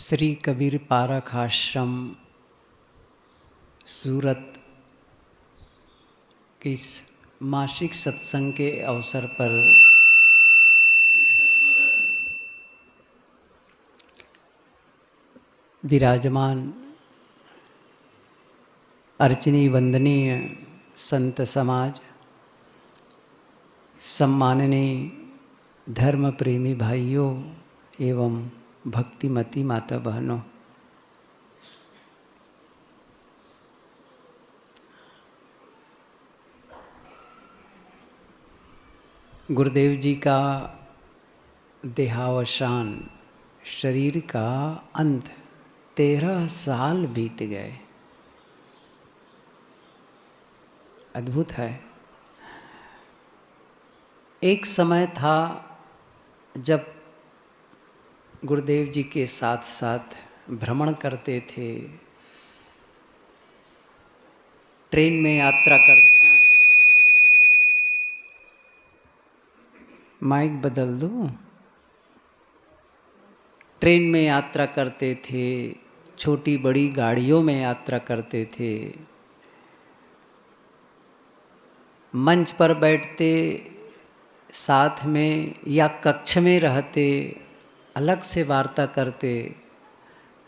Shri Kabir park आश्रम सूरत के इस मासिक सत्संग के अवसर पर विराजमान अर्चनीय वंदनीय संत समाज, सम्माननीय धर्म प्रेमी भाइयों एवं भक्तिमती माता बहनों, गुरुदेव जी का देहावसान, शरीर का अंत, 13 साल बीत गए। अद्भुत है। एक समय था जब गुरुदेव जी के साथ साथ भ्रमण करते थे, ट्रेन में यात्रा करते। माइक बदल दूं? ट्रेन में यात्रा करते थे, छोटी बड़ी गाड़ियों में यात्रा करते थे, मंच पर बैठते, साथ में या कक्ष में रहते, अलग से वार्ता करते,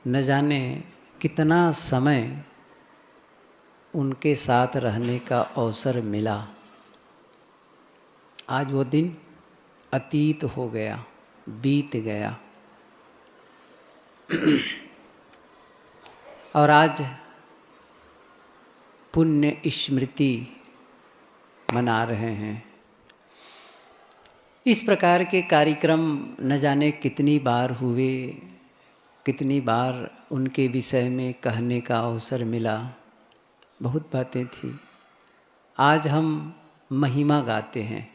न जाने कितना समय उनके साथ रहने का अवसर मिला। आज वो दिन अतीत हो गया, बीत गया। और आज पुण्य स्मृति मना रहे हैं। इस प्रकार के कार्यक्रम न जाने कितनी बार हुए, कितनी बार उनके विषय में कहने का अवसर मिला। बहुत बातें थी। आज हम महिमा गाते हैं।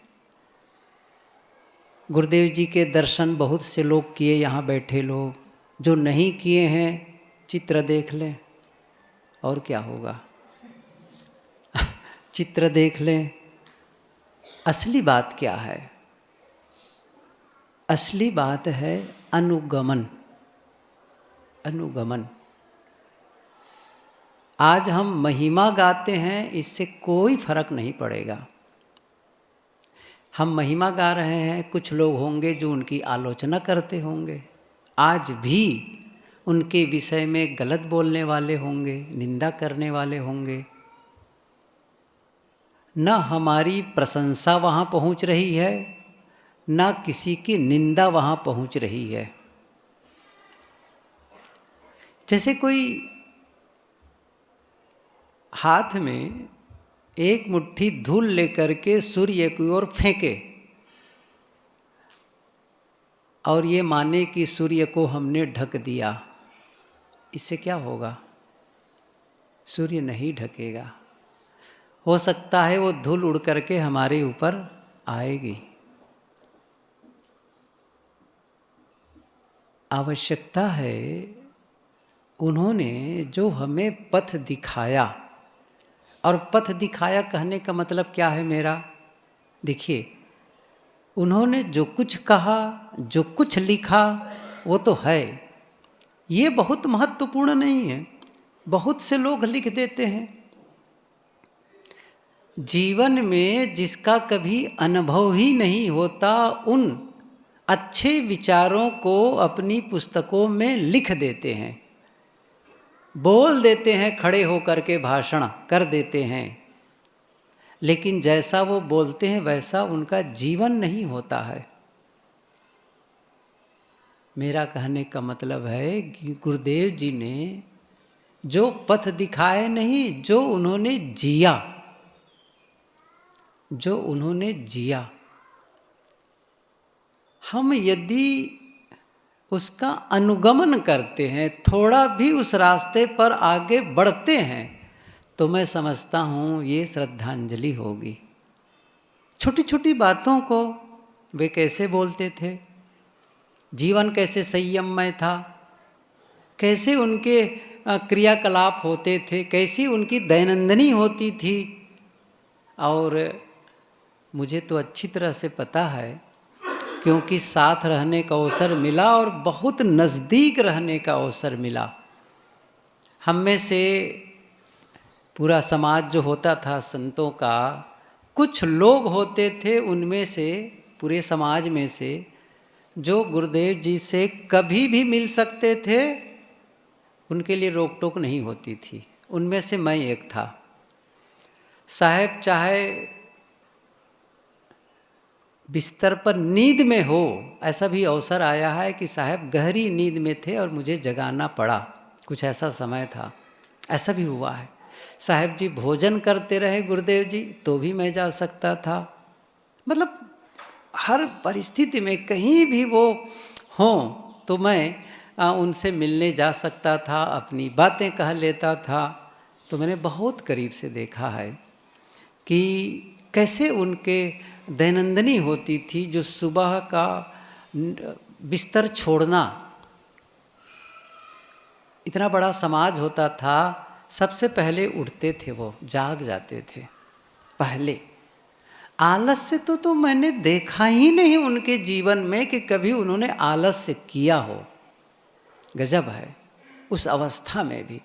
गुरुदेव जी के दर्शन बहुत से लोग किए, यहाँ बैठे लोग। जो नहीं किए हैं चित्र देख लें, और क्या होगा। चित्र देख लें। असली बात क्या है? असली बात है अनुगमन। अनुगमन। आज हम महिमा गाते हैं, इससे कोई फर्क नहीं पड़ेगा। हम महिमा गा रहे हैं, कुछ लोग होंगे जो उनकी आलोचना करते होंगे, आज भी उनके विषय में गलत बोलने वाले होंगे, निंदा करने वाले होंगे। न हमारी प्रशंसा वहाँ पहुँच रही है, न किसी की निंदा वहाँ पहुँच रही है। जैसे कोई हाथ में एक मुट्ठी धूल लेकर के सूर्य की ओर फेंके और ये माने कि सूर्य को हमने ढक दिया, इससे क्या होगा? सूर्य नहीं ढकेगा। हो सकता है वो धूल उड़ करके हमारे ऊपर आएगी। आवश्यकता है, उन्होंने जो हमें पथ दिखाया, और पथ दिखाया कहने का मतलब क्या है मेरा? देखिए, उन्होंने जो कुछ कहा, जो कुछ लिखा, वो तो है। ये बहुत महत्वपूर्ण नहीं है। बहुत से लोग लिख देते हैं। जीवन में जिसका कभी अनुभव ही नहीं होता, उन अच्छे विचारों को अपनी पुस्तकों में लिख देते हैं, बोल देते हैं, खड़े होकर के भाषण कर देते हैं, लेकिन जैसा वो बोलते हैं वैसा उनका जीवन नहीं होता है। मेरा कहने का मतलब है कि गुरुदेव जी ने जो पथ दिखाए नहीं, जो उन्होंने जिया, जो उन्होंने जिया, हम यदि उसका अनुगमन करते हैं, थोड़ा भी उस रास्ते पर आगे बढ़ते हैं, तो मैं समझता हूँ ये श्रद्धांजलि होगी। छोटी छोटी बातों को वे कैसे बोलते थे, जीवन कैसे संयममय था, कैसे उनके क्रियाकलाप होते थे, कैसी उनकी दैनंदिनी होती थी। और मुझे तो अच्छी तरह से पता है क्योंकि साथ रहने का अवसर मिला और बहुत नज़दीक रहने का अवसर मिला। हम में से पूरा समाज जो होता था संतों का, कुछ लोग होते थे उनमें से, पूरे समाज में से, जो गुरुदेव जी से कभी भी मिल सकते थे, उनके लिए रोक टोक नहीं होती थी। उनमें से मैं एक था। साहब चाहे बिस्तर पर नींद में हो, ऐसा भी अवसर आया है कि साहब गहरी नींद में थे और मुझे जगाना पड़ा, कुछ ऐसा समय था, ऐसा भी हुआ है। साहब जी भोजन करते रहे गुरुदेव जी, तो भी मैं जा सकता था। मतलब हर परिस्थिति में कहीं भी वो हों तो मैं उनसे मिलने जा सकता था, अपनी बातें कह लेता था। तो मैंने बहुत करीब से देखा है कि कैसे उनके दैनंदिनी होती थी, जो सुबह का बिस्तर छोड़ना, इतना बड़ा समाज होता था, सबसे पहले उठते थे वो, जाग जाते थे पहले। आलस्य तो मैंने देखा ही नहीं उनके जीवन में कि कभी उन्होंने आलस्य किया हो। गजब है। उस अवस्था में भी,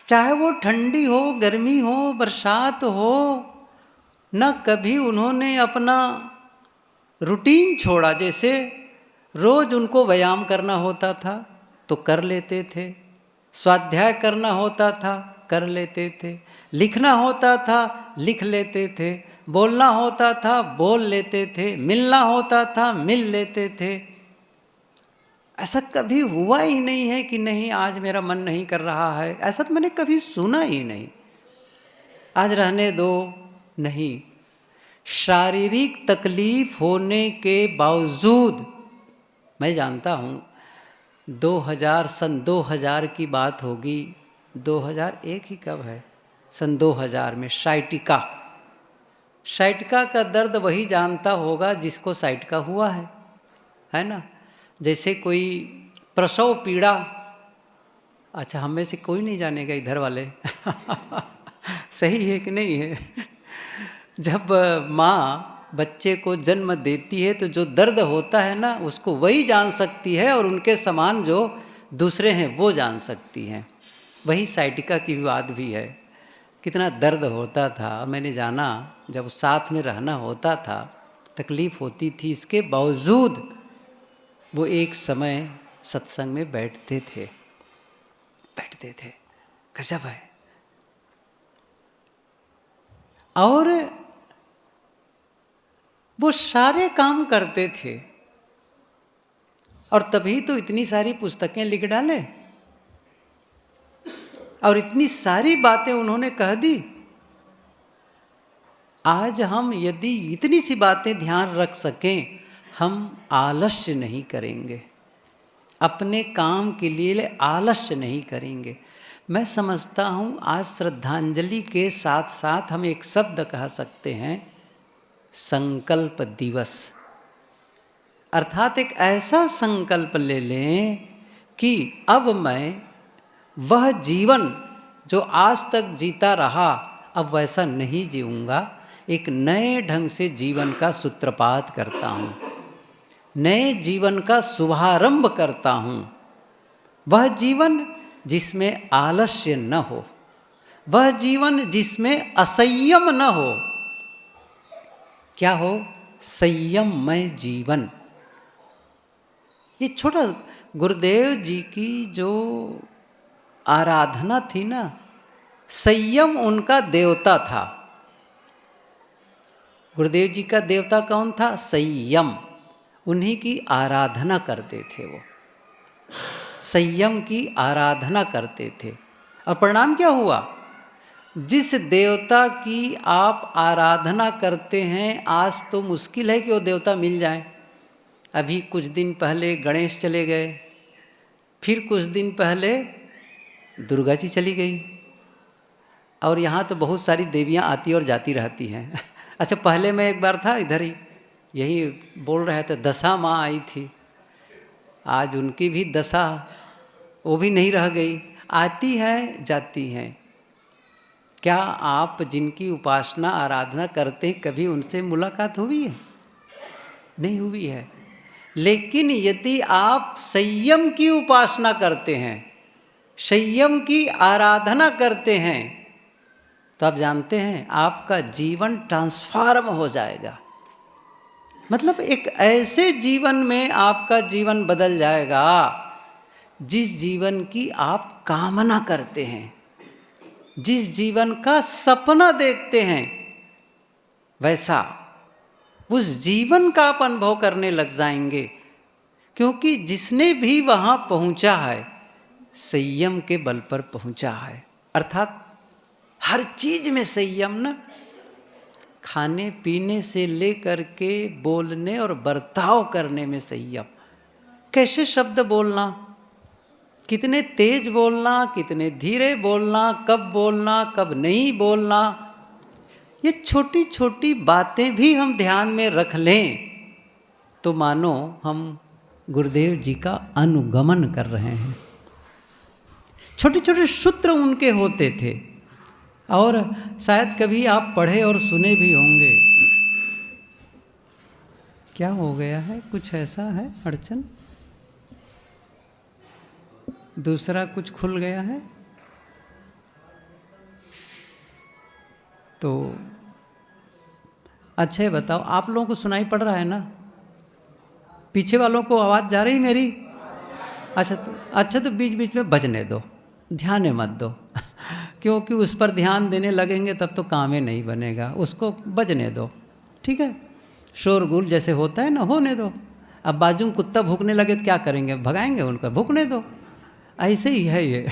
चाहे वो ठंडी हो, गर्मी हो, बरसात हो, न कभी उन्होंने अपना रूटीन छोड़ा। जैसे रोज उनको व्यायाम करना होता था तो कर लेते थे, स्वाध्याय करना होता था कर लेते थे, लिखना होता था लिख लेते थे, बोलना होता था बोल लेते थे, मिलना होता था मिल लेते थे। ऐसा कभी हुआ ही नहीं है कि नहीं आज मेरा मन नहीं कर रहा है, ऐसा तो मैंने कभी सुना ही नहीं। आज रहने दो, नहीं। शारीरिक तकलीफ होने के बावजूद, मैं जानता हूँ सन 2000 की बात होगी, 2001 ही कब है, सन 2000 में साइटिका का दर्द वही जानता होगा जिसको साइटिका हुआ है ना। जैसे कोई प्रसव पीड़ा, अच्छा हम में से कोई नहीं जानेगा इधर वाले सही है कि नहीं है? जब माँ बच्चे को जन्म देती है तो जो दर्द होता है ना, उसको वही जान सकती है, और उनके समान जो दूसरे हैं वो जान सकती हैं। वही साइटिका की बात भी है, कितना दर्द होता था। मैंने जाना, जब साथ में रहना होता था, तकलीफ़ होती थी, इसके बावजूद वो एक समय सत्संग में बैठते थे। गजब है। और वो सारे काम करते थे, और तभी तो इतनी सारी पुस्तकें लिख डाले और इतनी सारी बातें उन्होंने कह दी। आज हम यदि इतनी सी बातें ध्यान रख सकें, हम आलस्य नहीं करेंगे, अपने काम के लिए आलस्य नहीं करेंगे। मैं समझता हूँ आज श्रद्धांजलि के साथ साथ हम एक शब्द कह सकते हैं, संकल्प दिवस। अर्थात एक ऐसा संकल्प ले लें कि अब मैं वह जीवन जो आज तक जीता रहा, अब वैसा नहीं जीऊँगा। एक नए ढंग से जीवन का सूत्रपात करता हूँ, नए जीवन का शुभारंभ करता हूँ। वह जीवन जिसमें आलस्य न हो, वह जीवन जिसमें असंयम न हो। क्या हो? संयममय जीवन। ये छोटा गुरुदेव जी की जो आराधना थी ना, संयम उनका देवता था। गुरुदेव जी का देवता कौन था? संयम। उन्हीं की आराधना करते थे वो, संयम की आराधना करते थे। और परिणाम क्या हुआ? जिस देवता की आप आराधना करते हैं, आज तो मुश्किल है कि वो देवता मिल जाए। अभी कुछ दिन पहले गणेश चले गए, फिर कुछ दिन पहले दुर्गा जी चली गई, और यहाँ तो बहुत सारी देवियाँ आती और जाती रहती हैं अच्छा, पहले मैं एक बार था इधर ही, यही बोल रहे थे, दशा माँ आई थी, आज उनकी भी दशा, वो भी नहीं रह गई, आती हैं जाती हैं। क्या आप जिनकी उपासना आराधना करते हैं, कभी उनसे मुलाकात हुई है? नहीं हुई है। लेकिन यदि आप संयम की उपासना करते हैं, संयम की आराधना करते हैं, तो आप जानते हैं आपका जीवन ट्रांसफॉर्म हो जाएगा। मतलब एक ऐसे जीवन में आपका जीवन बदल जाएगा जिस जीवन की आप कामना करते हैं, जिस जीवन का सपना देखते हैं, वैसा उस जीवन का आप अनुभव करने लग जाएंगे। क्योंकि जिसने भी वहाँ पहुँचा है संयम के बल पर पहुँचा है। अर्थात हर चीज में संयम ना, खाने पीने से लेकर के बोलने और बर्ताव करने में संयम। कैसे शब्द बोलना, कितने तेज बोलना, कितने धीरे बोलना, कब नहीं बोलना, ये छोटी छोटी बातें भी हम ध्यान में रख लें तो मानो हम गुरुदेव जी का अनुगमन कर रहे हैं। छोटे छोटे सूत्र उनके होते थे और शायद कभी आप पढ़े और सुने भी होंगे। क्या हो गया है, कुछ ऐसा है अड़चन, दूसरा कुछ खुल गया है? तो अच्छा बताओ, आप लोगों को सुनाई पड़ रहा है ना? पीछे वालों को आवाज़ जा रही मेरी? अच्छा तो बीच बीच में बजने दो, ध्यान मत दो क्योंकि उस पर ध्यान देने लगेंगे तब तो काम ही नहीं बनेगा, उसको बजने दो, ठीक है? शोरगुल जैसे होता है ना, होने दो। अब बाजू में कुत्ता भूखने लगे तो क्या करेंगे, भगाएंगे उनका, भूखने दो, ऐसे ही है ये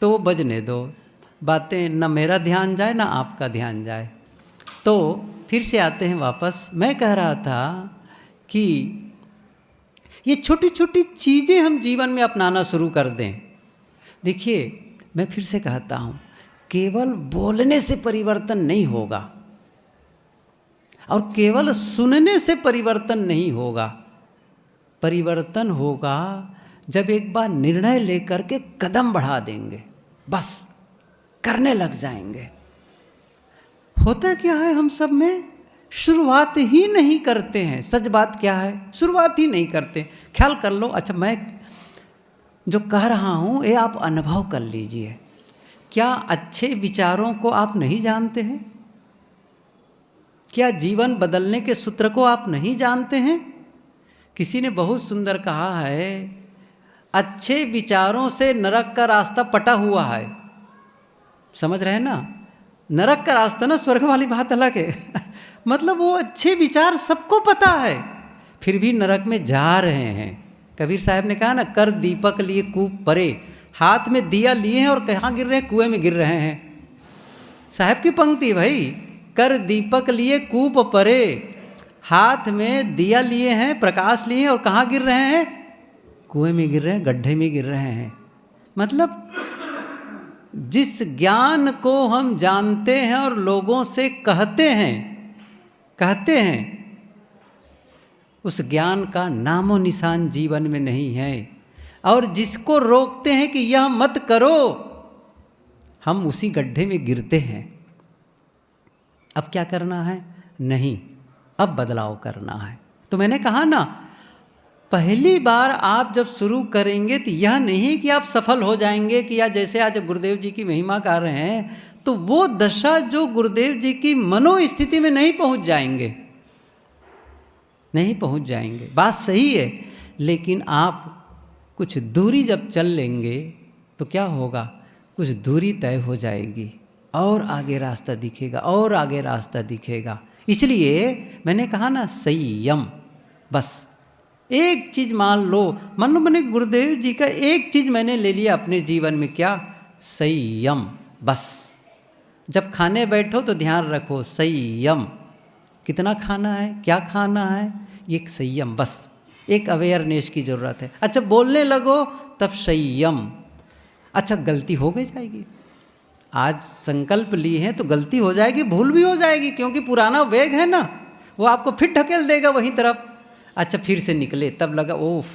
तो वो बजने दो, बातें न मेरा ध्यान जाए ना आपका ध्यान जाए। तो फिर से आते हैं वापस। मैं कह रहा था कि ये छोटी छोटी चीज़ें हम जीवन में अपनाना शुरू कर दें। देखिए मैं फिर से कहता हूँ, केवल बोलने से परिवर्तन नहीं होगा और केवल सुनने से परिवर्तन नहीं होगा। परिवर्तन होगा जब एक बार निर्णय लेकर के कदम बढ़ा देंगे, बस करने लग जाएंगे। होता क्या है, हम सब में शुरुआत ही नहीं करते हैं। सच बात क्या है, शुरुआत ही नहीं करते। ख्याल कर लो। अच्छा, मैं जो कह रहा हूँ ये आप अनुभव कर लीजिए। क्या अच्छे विचारों को आप नहीं जानते हैं? क्या जीवन बदलने के सूत्र को आप नहीं जानते हैं? किसी ने बहुत सुंदर कहा है, अच्छे विचारों से नरक का रास्ता पटा हुआ है। समझ रहे हैं ना? नरक का रास्ता ना, स्वर्ग वाली बात अलग है मतलब वो अच्छे विचार सबको पता है, फिर भी नरक में जा रहे हैं। कबीर साहब ने कहा ना, कर दीपक लिए कूप परे। हाथ में दिया लिए हैं और कहाँ गिर रहे हैं? कुएं में गिर रहे हैं। साहब की पंक्ति भाई, कर दीपक लिए कूप परे, हाथ में दिया लिए हैं, प्रकाश लिए हैं और कहाँ गिर रहे हैं? कुएं में गिर रहे हैं, गड्ढे में गिर रहे हैं। मतलब जिस ज्ञान को हम जानते हैं और लोगों से कहते हैं उस ज्ञान का नामो निशान जीवन में नहीं है। और जिसको रोकते हैं कि यह मत करो, हम उसी गड्ढे में गिरते हैं। अब क्या करना है? नहीं, अब बदलाव करना है। तो मैंने कहा ना, पहली बार आप जब शुरू करेंगे तो यह नहीं कि आप सफल हो जाएंगे कि या जैसे आज गुरुदेव जी की महिमा कर रहे हैं तो वो दशा जो गुरुदेव जी की मनोस्थिति में नहीं पहुंच जाएंगे। बात सही है, लेकिन आप कुछ दूरी जब चल लेंगे तो क्या होगा? कुछ दूरी तय हो जाएगी और आगे रास्ता दिखेगा। इसलिए मैंने कहा ना, संयम। बस एक चीज़ मान लो, मैंने गुरुदेव जी का एक चीज़ मैंने ले लिया अपने जीवन में, क्या? संयम। बस जब खाने बैठो तो ध्यान रखो संयम, कितना खाना है, क्या खाना है, ये संयम। बस एक अवेयरनेस की ज़रूरत है। अच्छा, बोलने लगो तब संयम। अच्छा, गलती हो गई जाएगी, आज संकल्प लिए हैं तो गलती हो जाएगी, भूल भी हो जाएगी, क्योंकि पुराना वेग है ना, वो आपको फिर ढकेल देगा वहीं तरफ। अच्छा, फिर से निकले तब लगा ओफ,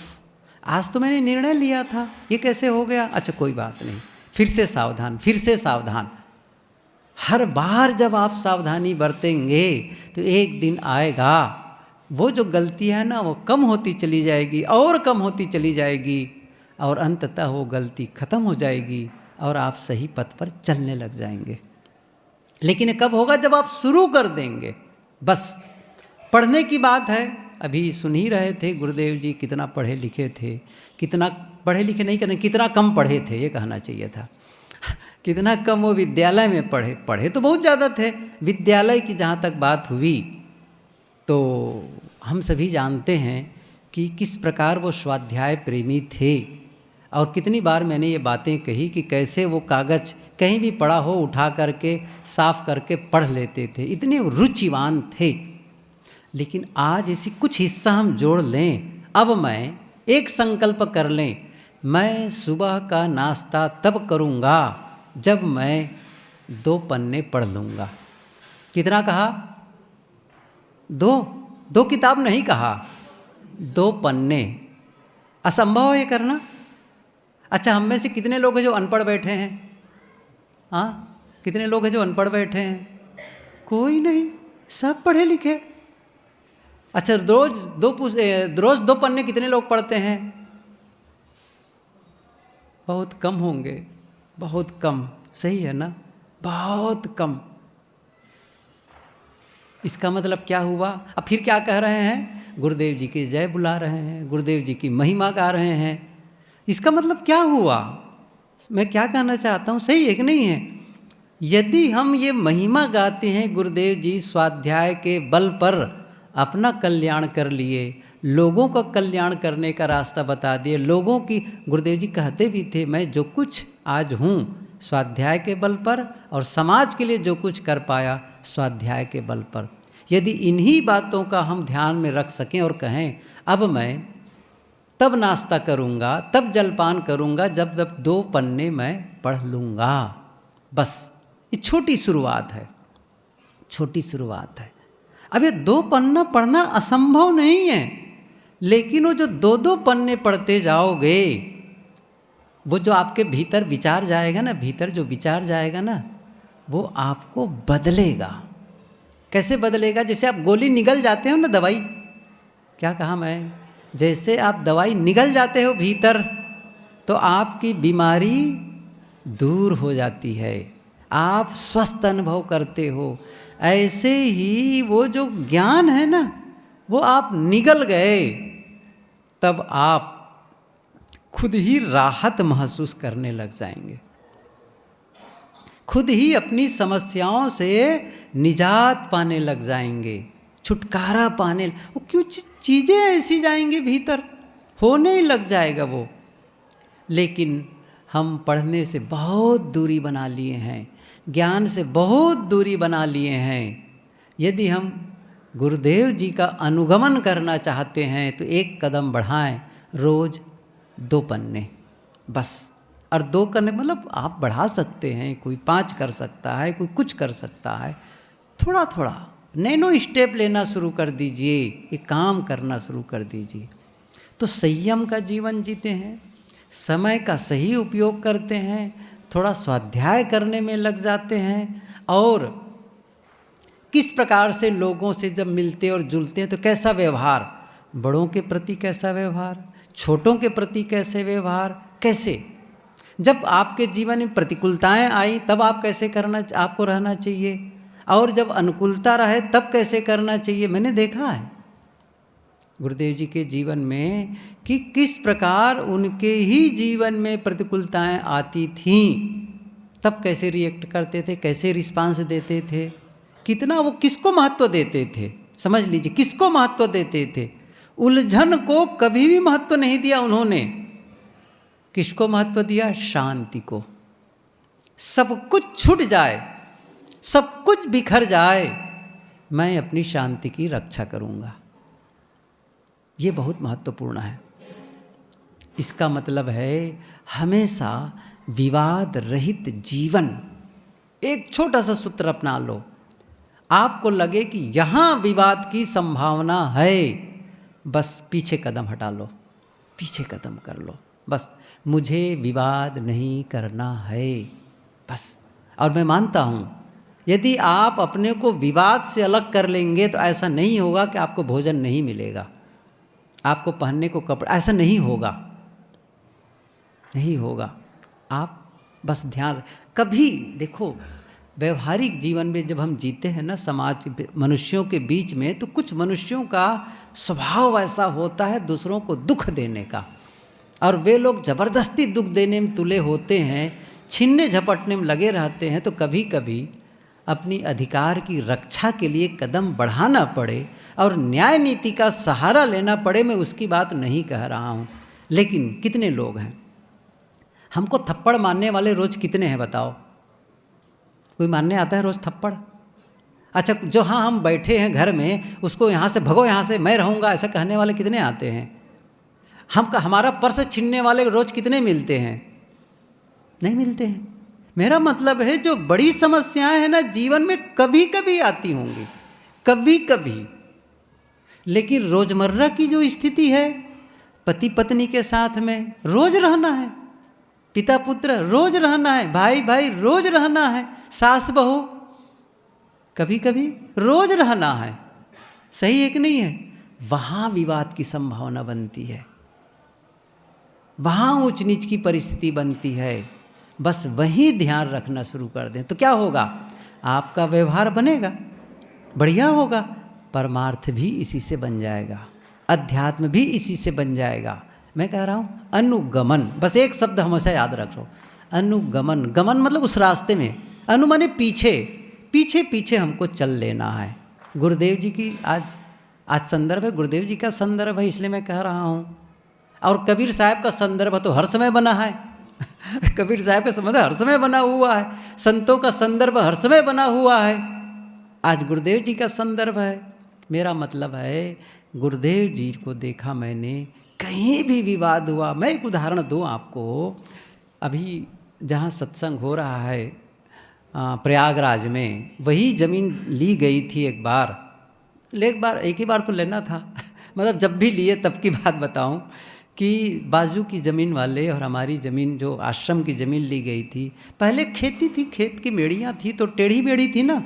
आज तो मैंने निर्णय लिया था, ये कैसे हो गया? अच्छा कोई बात नहीं, फिर से सावधान। हर बार जब आप सावधानी बरतेंगे तो एक दिन आएगा वो जो गलती है ना वो कम होती चली जाएगी और कम होती चली जाएगी और अंततः वो गलती खत्म हो जाएगी और आप सही पथ पर चलने लग जाएंगे। लेकिन कब होगा? जब आप शुरू कर देंगे। बस पढ़ने की बात है। अभी सुन ही रहे थे गुरुदेव जी कितना पढ़े लिखे थे, कितना पढ़े लिखे नहीं करने, कितना कम पढ़े थे ये कहना चाहिए था। कितना कम वो विद्यालय में पढ़े तो बहुत ज़्यादा थे। विद्यालय की जहाँ तक बात हुई तो हम सभी जानते हैं कि किस प्रकार वो स्वाध्याय प्रेमी थे और कितनी बार मैंने ये बातें कही कि कैसे वो कागज़ कहीं भी पड़ा हो उठा करके साफ करके पढ़ लेते थे, इतने रुचिवान थे। लेकिन आज ऐसी कुछ हिस्सा हम जोड़ लें, अब मैं एक संकल्प कर लें, मैं सुबह का नाश्ता तब करूँगा जब मैं 2 पन्ने पढ़ लूँगा। कितना कहा? 2 किताब नहीं कहा, 2 पन्ने। असंभव है ये करना। अच्छा, हम में से कितने लोग हैं जो अनपढ़ बैठे हैं? हाँ, कितने लोग हैं जो अनपढ़ बैठे हैं? कोई नहीं, सब पढ़े लिखे। अच्छा, रोज 2 पन्ने कितने लोग पढ़ते हैं? बहुत कम होंगे, बहुत कम। सही है ना? बहुत कम। इसका मतलब क्या हुआ? अब फिर क्या कह रहे हैं? गुरुदेव जी की जय बुला रहे हैं, गुरुदेव जी की महिमा गा रहे हैं। इसका मतलब क्या हुआ? मैं क्या कहना चाहता हूँ, सही है कि नहीं है? यदि हम ये महिमा गाते हैं गुरुदेव जी स्वाध्याय के बल पर अपना कल्याण कर लिए, लोगों का कल्याण करने का रास्ता बता दिए, लोगों की, गुरुदेव जी कहते भी थे मैं जो कुछ आज हूँ स्वाध्याय के बल पर और समाज के लिए जो कुछ कर पाया स्वाध्याय के बल पर। यदि इन्हीं बातों का हम ध्यान में रख सकें और कहें अब मैं तब नाश्ता करूँगा, तब जलपान करूँगा जब 2 पन्ने मैं पढ़ लूँगा। बस ये छोटी शुरुआत है, छोटी शुरुआत है। अब ये 2 पन्ना पढ़ना असंभव नहीं है, लेकिन वो जो 2 पन्ने पढ़ते जाओगे, वो जो आपके भीतर विचार जाएगा ना, भीतर जो विचार जाएगा ना, वो आपको बदलेगा। कैसे बदलेगा? जैसे आप गोली निगल जाते हो ना, दवाई, क्या कहा मैं? जैसे आप दवाई निगल जाते हो भीतर तो आपकी बीमारी दूर हो जाती है, आप स्वस्थ अनुभव करते हो। ऐसे ही वो जो ज्ञान है ना, वो आप निगल गए तब आप खुद ही राहत महसूस करने लग जाएंगे, खुद ही अपनी समस्याओं से निजात पाने लग जाएंगे, छुटकारा पाने। वो क्यों चीज़ें ऐसी जाएंगी भीतर, होने ही लग जाएगा वो। लेकिन हम पढ़ने से बहुत दूरी बना लिए हैं, ज्ञान से बहुत दूरी बना लिए हैं। यदि हम गुरुदेव जी का अनुगमन करना चाहते हैं तो एक कदम बढ़ाएं, रोज़ 2 पन्ने बस। और 2 करने मतलब आप बढ़ा सकते हैं, कोई 5 कर सकता है, कोई कुछ कर सकता है। थोड़ा थोड़ा नैनो स्टेप लेना शुरू कर दीजिए, एक काम करना शुरू कर दीजिए। तो संयम का जीवन जीते हैं, समय का सही उपयोग करते हैं, थोड़ा स्वाध्याय करने में लग जाते हैं और किस प्रकार से लोगों से जब मिलते और जुलते हैं तो कैसा व्यवहार, बड़ों के प्रति कैसा व्यवहार, छोटों के प्रति कैसे व्यवहार, कैसे जब आपके जीवन में प्रतिकूलताएं आई तब आप कैसे करना, आपको रहना चाहिए, और जब अनुकूलता रहे तब कैसे करना चाहिए। मैंने देखा है गुरुदेव जी के जीवन में कि किस प्रकार उनके ही जीवन में प्रतिकूलताएं आती थीं, तब कैसे रिएक्ट करते थे, कैसे रिस्पांस देते थे, कितना वो किसको महत्व देते थे। समझ लीजिए किसको महत्व देते थे। उलझन को कभी भी महत्व नहीं दिया उन्होंने। किसको महत्व दिया? शांति को। सब कुछ छूट जाए, सब कुछ बिखर जाए, मैं अपनी शांति की रक्षा करूंगा। ये बहुत महत्वपूर्ण है। इसका मतलब है हमेशा विवाद रहित जीवन। एक छोटा सा सूत्र अपना लो, आपको लगे कि यहाँ विवाद की संभावना है, बस पीछे कदम हटा लो, पीछे कदम कर लो, बस मुझे विवाद नहीं करना है, बस। और मैं मानता हूँ यदि आप अपने को विवाद से अलग कर लेंगे तो ऐसा नहीं होगा कि आपको भोजन नहीं मिलेगा, आपको पहनने को कपड़ा, ऐसा नहीं होगा, नहीं होगा। आप बस ध्यान, कभी देखो व्यवहारिक जीवन में जब हम जीते हैं ना समाज मनुष्यों के बीच में, तो कुछ मनुष्यों का स्वभाव ऐसा होता है दूसरों को दुख देने का, और वे लोग ज़बरदस्ती दुख देने में तुले होते हैं, छीनने झपटने में लगे रहते हैं। तो कभी कभी अपनी अधिकार की रक्षा के लिए कदम बढ़ाना पड़े और न्याय नीति का सहारा लेना पड़े, मैं उसकी बात नहीं कह रहा हूँ। लेकिन कितने लोग हैं, हमको थप्पड़ मारने वाले रोज़ कितने हैं बताओ? कोई मारने आता है रोज़ थप्पड़? अच्छा, जो हाँ हम बैठे हैं घर में, उसको यहाँ से भगो, यहाँ से मैं रहूँगा, ऐसा कहने वाले कितने आते हैं? हमारा पर्स छीनने वाले रोज़ कितने मिलते हैं? नहीं मिलते हैं। मेरा मतलब है जो बड़ी समस्याएं हैं ना जीवन में, कभी कभी आती होंगी, कभी कभी, लेकिन रोज़मर्रा की जो स्थिति है, पति पत्नी के साथ में रोज़ रहना है, पिता पुत्र रोज़ रहना है, भाई भाई रोज़ रहना है, सास बहू कभी कभी रोज़ रहना है, सही है कि नहीं है? वहाँ विवाद की संभावना बनती है, वहाँ ऊंच नीच की परिस्थिति बनती है। बस वही ध्यान रखना शुरू कर दें तो क्या होगा? आपका व्यवहार बनेगा, बढ़िया होगा, परमार्थ भी इसी से बन जाएगा, अध्यात्म भी इसी से बन जाएगा। मैं कह रहा हूँ अनुगमन, बस एक शब्द हमेशा याद रखो, अनुगमन। गमन मतलब उस रास्ते में, अनु माने पीछे, पीछे पीछे हमको चल लेना है। गुरुदेव जी की आज संदर्भ है, गुरुदेव जी का संदर्भ है, इसलिए मैं कह रहा हूँ। और कबीर साहब का संदर्भ तो हर समय बना है कबीर साहब का संबंध हर समय बना हुआ है, संतों का संदर्भ हर समय बना हुआ है। आज गुरुदेव जी का संदर्भ है। मेरा मतलब है गुरुदेव जी को देखा मैंने, कहीं भी विवाद हुआ, मैं एक उदाहरण दूँ आपको। अभी जहाँ सत्संग हो रहा है प्रयागराज में, वही ज़मीन ली गई थी एक बार एक ही बार तो लेना था मतलब जब भी लिए तब की बात बताऊं कि बाजू की ज़मीन वाले और हमारी ज़मीन, जो आश्रम की ज़मीन ली गई थी, पहले खेती थी, खेत की मेड़ियाँ थी, तो टेढ़ी मेढ़ी थी ना,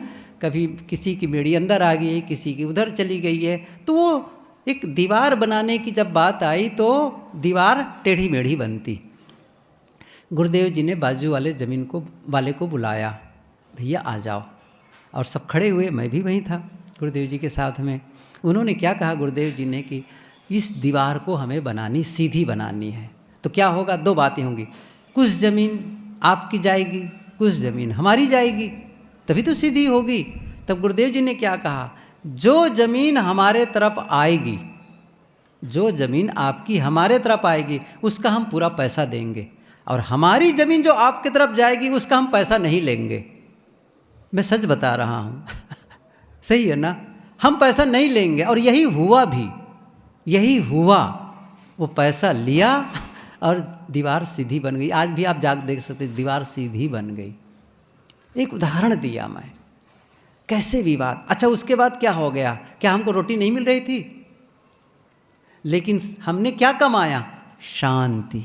कभी किसी की मेड़ी अंदर आ गई, किसी की उधर चली गई है, तो वो एक दीवार बनाने की जब बात आई तो दीवार टेढ़ी मेढ़ी बनती। गुरुदेव जी ने बाजू वाले ज़मीन वाले को बुलाया, भैया आ जाओ, और सब खड़े हुए, मैं भी वहीं था गुरुदेव जी के साथ में। उन्होंने क्या कहा गुरुदेव जी ने कि इस दीवार को हमें बनानी, सीधी बनानी है, तो क्या होगा? दो बातें होंगी, कुछ ज़मीन आपकी जाएगी, कुछ ज़मीन हमारी जाएगी, तभी तो सीधी होगी। तब गुरुदेव जी ने क्या कहा? जो ज़मीन हमारे तरफ आएगी, जो ज़मीन आपकी हमारे तरफ आएगी, उसका हम पूरा पैसा देंगे, और हमारी ज़मीन जो आपकी तरफ जाएगी उसका हम पैसा नहीं लेंगे। मैं सच बता रहा हूँ सही है ना? हम पैसा नहीं लेंगे। और यही हुआ भी, यही हुआ, वो पैसा लिया और दीवार सीधी बन गई। आज भी आप जाके देख सकते, दीवार सीधी बन गई। एक उदाहरण दिया मैं, कैसे विवाद। अच्छा, उसके बाद क्या हो गया? क्या हमको रोटी नहीं मिल रही थी? लेकिन हमने क्या कमाया? शांति,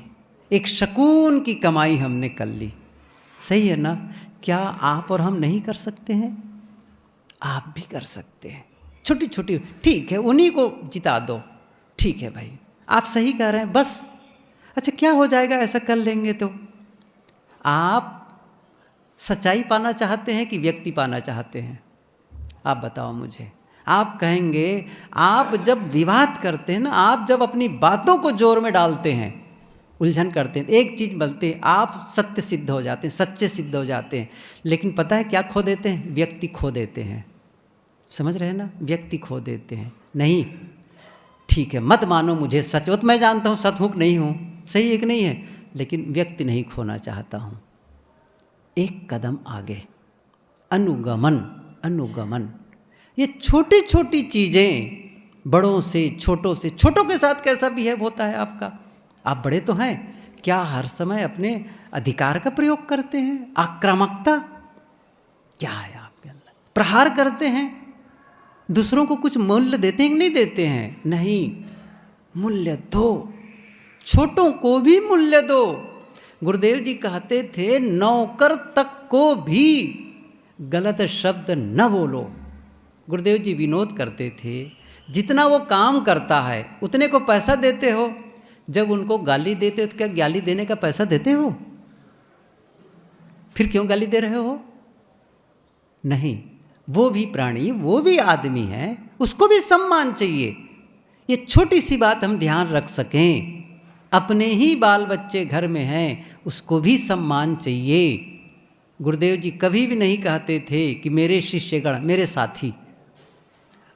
एक सुकून की कमाई हमने कर ली। सही है ना? क्या आप और हम नहीं कर सकते हैं? आप भी कर सकते हैं, छोटी छोटी। ठीक है, उन्हीं को जिता दो, ठीक है भाई, आप सही कह रहे हैं, बस। अच्छा, क्या हो जाएगा ऐसा कर लेंगे तो? आप सच्चाई पाना चाहते हैं कि व्यक्ति पाना चाहते हैं? आप बताओ मुझे। आप कहेंगे, आप जब विवाद करते हैं ना, आप जब अपनी बातों को जोर में डालते हैं, उलझन करते हैं, एक चीज़ बोलते हैं, आप सत्य सिद्ध हो जाते हैं, सच्चे सिद्ध हो जाते हैं। लेकिन पता है क्या खो देते हैं? व्यक्ति खो देते हैं। समझ रहे हैं ना? व्यक्ति खो देते हैं। नहीं, ठीक है, मत मानो मुझे सच, वो तो मैं जानता हूँ सच हूँ कि नहीं हूँ, सही है कि नहीं है, लेकिन व्यक्ति नहीं खोना चाहता हूँ। एक कदम आगे, अनुगमन। अनुगमन, ये छोटी छोटी चीज़ें, बड़ों से, छोटों के साथ कैसा बिहेव होता है आपका? आप बड़े तो हैं, क्या हर समय अपने अधिकार का प्रयोग करते हैं? आक्रामकता क्या है आपके अंदर? प्रहार करते हैं? दूसरों को कुछ मूल्य देते हैं कि नहीं देते हैं? नहीं, मूल्य दो, छोटों को भी मूल्य दो। गुरुदेव जी कहते थे, नौकर तक को भी गलत शब्द न बोलो। गुरुदेव जी विनोद करते थे, जितना वो काम करता है उतने को पैसा देते हो, जब उनको गाली देते हो तो क्या गाली देने का पैसा देते हो? फिर क्यों गाली दे रहे हो? नहीं, वो भी प्राणी, वो भी आदमी है, उसको भी सम्मान चाहिए। ये छोटी सी बात हम ध्यान रख सकें। अपने ही बाल बच्चे घर में हैं, उसको भी सम्मान चाहिए। गुरुदेव जी कभी भी नहीं कहते थे कि मेरे शिष्यगण, मेरे साथी।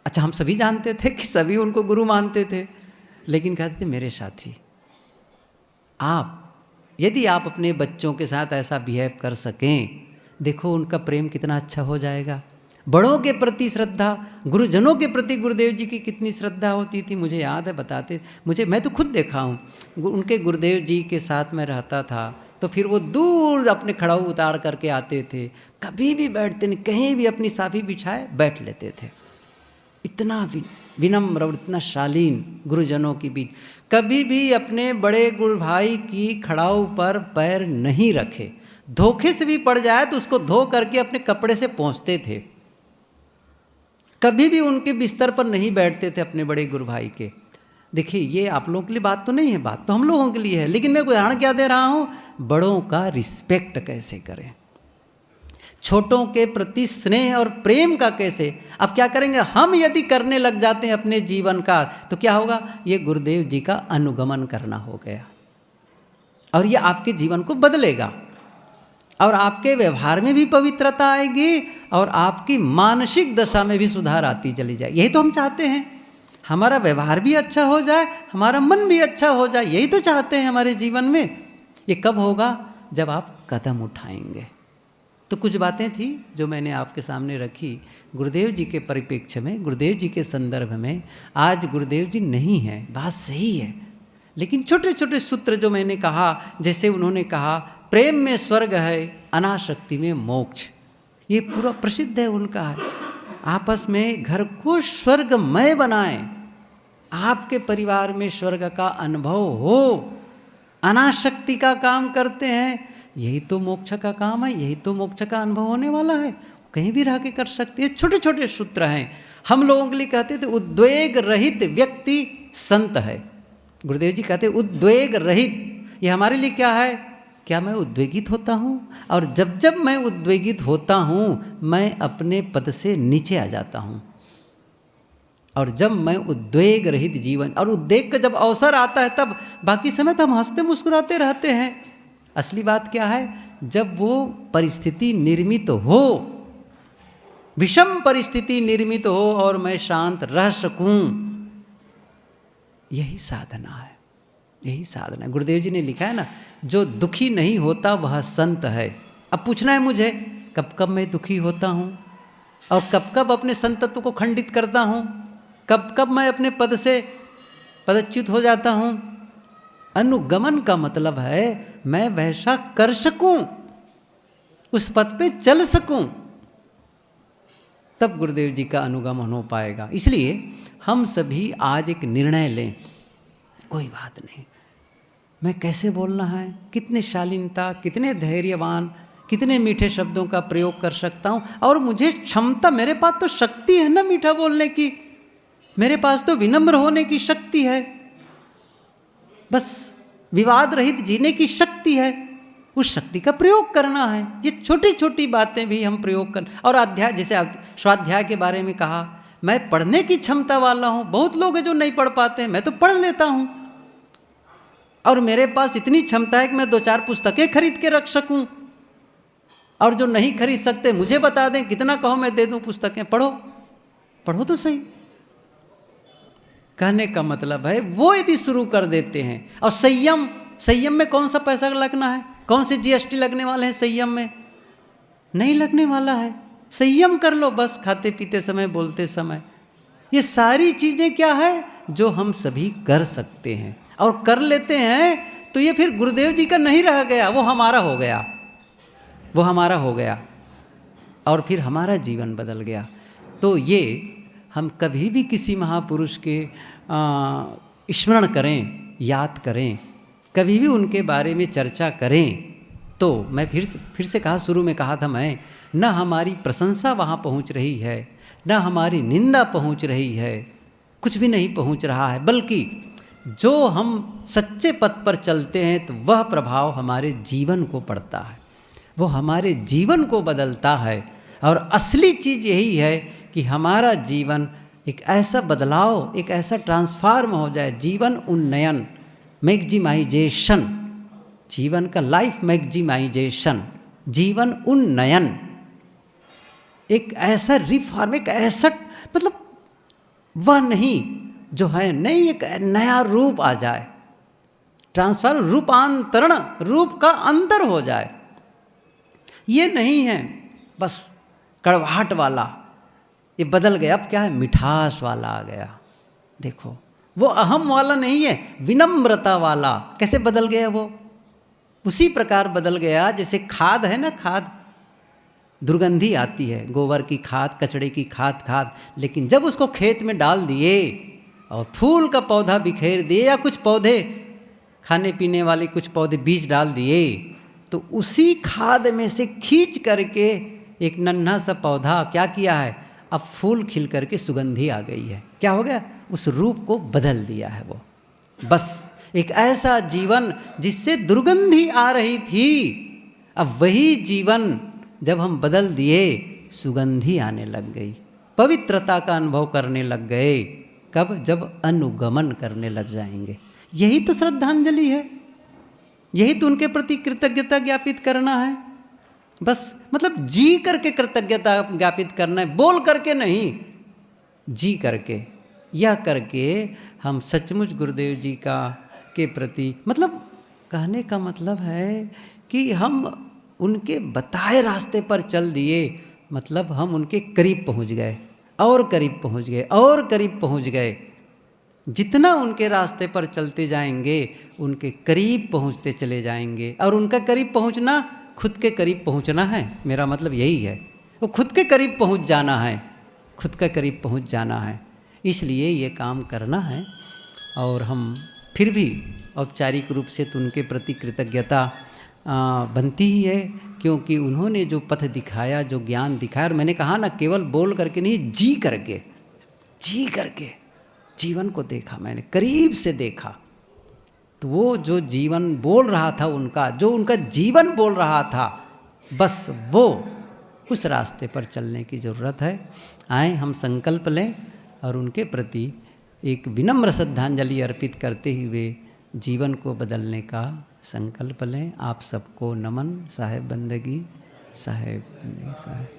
अच्छा, हम सभी जानते थे कि सभी उनको गुरु मानते थे, लेकिन कहते थे मेरे साथी। यदि आप अपने बच्चों के साथ ऐसा बिहेव कर सकें, देखो उनका प्रेम कितना अच्छा हो जाएगा। बड़ों के प्रति श्रद्धा, गुरुजनों के प्रति गुरुदेव जी की कितनी श्रद्धा होती थी, मुझे याद है, बताते मुझे, मैं तो खुद देखा हूँ। उनके गुरुदेव जी के साथ मैं रहता था, तो फिर वो दूर अपने खड़ाऊ उतार करके आते थे, कभी भी बैठते नहीं, कहीं भी अपनी साफी बिछाए बैठ लेते थे। इतना विनम्र और इतना शालीन गुरुजनों के बीच। कभी भी अपने बड़े गुरु भाई की खड़ाऊ पर पैर नहीं रखे। धोखे से भी पड़ जाए तो उसको धो करके अपने कपड़े से पोंछते थे। कभी भी उनके बिस्तर पर नहीं बैठते थे अपने बड़े गुरु भाई के। देखिए, ये आप लोगों के लिए बात तो नहीं है, बात तो हम लोगों के लिए है, लेकिन मैं उदाहरण क्या दे रहा हूँ, बड़ों का रिस्पेक्ट कैसे करें, छोटों के प्रति स्नेह और प्रेम का कैसे। अब क्या करेंगे हम, यदि करने लग जाते हैं अपने जीवन का, तो क्या होगा, ये गुरुदेव जी का अनुगमन करना हो गया, और ये आपके जीवन को बदलेगा, और आपके व्यवहार में भी पवित्रता आएगी, और आपकी मानसिक दशा में भी सुधार आती चली जाए। यही तो हम चाहते हैं, हमारा व्यवहार भी अच्छा हो जाए, हमारा मन भी अच्छा हो जाए, यही तो चाहते हैं हमारे जीवन में। ये कब होगा, जब आप कदम उठाएंगे। तो कुछ बातें थी जो मैंने आपके सामने रखी गुरुदेव जी के परिप्रेक्ष्य में, गुरुदेव जी के संदर्भ में। आज गुरुदेव जी नहीं है, बात सही है, लेकिन छोटे छोटे सूत्र जो मैंने कहा, जैसे उन्होंने कहा प्रेम में स्वर्ग है, अनासक्ति में मोक्ष, ये पूरा प्रसिद्ध है उनका है। आपस में घर को स्वर्गमय बनाएं, आपके परिवार में स्वर्ग का अनुभव हो, अनासक्ति का काम करते हैं, यही तो मोक्ष का काम है, यही तो मोक्ष का अनुभव होने वाला है, कहीं भी रह के कर सकते हैं। छोटे छोटे सूत्र हैं। हम लोगों के लिए कहते थे उद्वेग रहित व्यक्ति संत है। गुरुदेव जी कहते उद्वेग रहित, ये हमारे लिए क्या है, क्या मैं उद्वेगित होता हूँ, और जब जब मैं उद्वेगित होता हूँ मैं अपने पद से नीचे आ जाता हूँ, और जब मैं उद्वेग रहित जीवन, और उद्वेग का जब अवसर आता है तब बाकी समय तो हम हंसते मुस्कुराते रहते हैं। असली बात क्या है, जब वो परिस्थिति निर्मित हो, विषम परिस्थिति निर्मित हो और मैं शांत रह सकूं, यही साधना है, यही साधना है। गुरुदेव जी ने लिखा है ना, जो दुखी नहीं होता वह संत है। अब पूछना है मुझे, कब कब मैं दुखी होता हूँ, और कब कब अपने संतत्व को खंडित करता हूँ, कब कब मैं अपने पद से पदच्युत हो जाता हूँ। अनुगमन का मतलब है मैं वैसा कर सकूं, उस पद पे चल सकूं, तब गुरुदेव जी का अनुगमन हो पाएगा। इसलिए हम सभी आज एक निर्णय लें, कोई बात नहीं, मैं कैसे बोलना है, कितने शालीनता, कितने धैर्यवान, कितने मीठे शब्दों का प्रयोग कर सकता हूँ, और मुझे क्षमता, मेरे पास तो शक्ति है ना मीठा बोलने की, मेरे पास तो विनम्र होने की शक्ति है, बस विवाद रहित जीने की शक्ति है, उस शक्ति का प्रयोग करना है। ये छोटी छोटी बातें भी हम प्रयोग कर, और अध्याय, जैसे स्वाध्याय के बारे में कहा, मैं पढ़ने की क्षमता वाला हूँ, बहुत लोग हैं जो नहीं पढ़ पाते हैं, मैं तो पढ़ लेता हूँ, और मेरे पास इतनी क्षमता है कि मैं 2-4 पुस्तकें खरीद के रख सकूँ, और जो नहीं खरीद सकते मुझे बता दें, कितना कहो मैं दे दूँ पुस्तकें, पढ़ो पढ़ो तो सही। कहने का मतलब है वो यदि शुरू कर देते हैं, और संयम, संयम में कौन सा पैसा लगना है, कौन से जीएसटी लगने वाले हैं संयम में, नहीं लगने वाला है। संयम कर लो बस, खाते पीते समय, बोलते समय। ये सारी चीज़ें क्या है जो हम सभी कर सकते हैं और कर लेते हैं, तो ये फिर गुरुदेव जी का नहीं रह गया, वो हमारा हो गया, वो हमारा हो गया, और फिर हमारा जीवन बदल गया। तो ये हम कभी भी किसी महापुरुष के स्मरण करें, याद करें, कभी भी उनके बारे में चर्चा करें, तो मैं फिर से कहा, शुरू में कहा था मैं, न हमारी प्रशंसा वहाँ पहुँच रही है, न हमारी निंदा पहुँच रही है, कुछ भी नहीं पहुँच रहा है, बल्कि जो हम सच्चे पथ पर चलते हैं तो वह प्रभाव हमारे जीवन को पड़ता है, वो हमारे जीवन को बदलता है। और असली चीज़ यही है कि हमारा जीवन एक ऐसा बदलाव, एक ऐसा ट्रांसफार्म हो जाए, जीवन उन्नयन, मैक्सिमाइजेशन, जीवन का लाइफ मैक्सिमाइजेशन, जीवन उन्नयन, एक ऐसा रिफॉर्म, एक ऐसा मतलब वह नहीं जो है, नहीं एक नया रूप आ जाए, ट्रांसफर, रूपांतरण, रूप का अंतर हो जाए। ये नहीं है बस कड़वाहट वाला, ये बदल गया, अब क्या है, मिठास वाला आ गया। देखो वो अहम वाला नहीं है, विनम्रता वाला। कैसे बदल गया वो? उसी प्रकार बदल गया जैसे खाद है ना, खाद दुर्गंधी आती है, गोबर की खाद, कचड़े की खाद, लेकिन जब उसको खेत में डाल दिए और फूल का पौधा बिखेर दिए, या कुछ पौधे खाने पीने वाले कुछ पौधे बीज डाल दिए, तो उसी खाद में से खींच करके एक नन्हा सा पौधा क्या किया है, अब फूल खिल करके सुगंधी आ गई है। क्या हो गया? उस रूप को बदल दिया है वो। बस एक ऐसा जीवन जिससे दुर्गंधी आ रही थी, अब वही जीवन जब हम बदल दिए, सुगंधी आने लग गई, पवित्रता का अनुभव करने लग गए। कब? जब अनुगमन करने लग जाएंगे। यही तो श्रद्धांजलि है, यही तो उनके प्रति कृतज्ञता ज्ञापित करना है। बस मतलब जी करके कृतज्ञता ज्ञापित करना है, बोल करके नहीं, जी करके। यह करके हम सचमुच गुरुदेव जी के प्रति, मतलब कहने का मतलब है कि हम उनके बताए रास्ते पर चल दिए, मतलब हम उनके करीब पहुंच गए, और करीब पहुंच गए, और करीब पहुंच गए। जितना उनके रास्ते पर चलते जाएंगे, उनके करीब पहुंचते चले जाएंगे। और उनका करीब पहुंचना, खुद के करीब पहुंचना है। मेरा मतलब यही है, वो खुद के करीब पहुंच जाना है, खुद के करीब पहुंच जाना है। इसलिए ये काम करना है। और हम फिर भी औपचारिक रूप से तो उनके प्रति कृतज्ञता बनती ही है, क्योंकि उन्होंने जो पथ दिखाया, जो ज्ञान दिखाया, और मैंने कहा ना, केवल बोल करके नहीं, जी करके जीवन को देखा, मैंने करीब से देखा। तो वो जो जीवन बोल रहा था उनका, जो उनका जीवन बोल रहा था, बस वो उस रास्ते पर चलने की ज़रूरत है। आए हम संकल्प लें और उनके प्रति एक विनम्र श्रद्धांजलि अर्पित करते हुए जीवन को बदलने का संकल्प लें। आप सबको नमन। साहेब बंदगी, साहेब बंदगी, साहेब।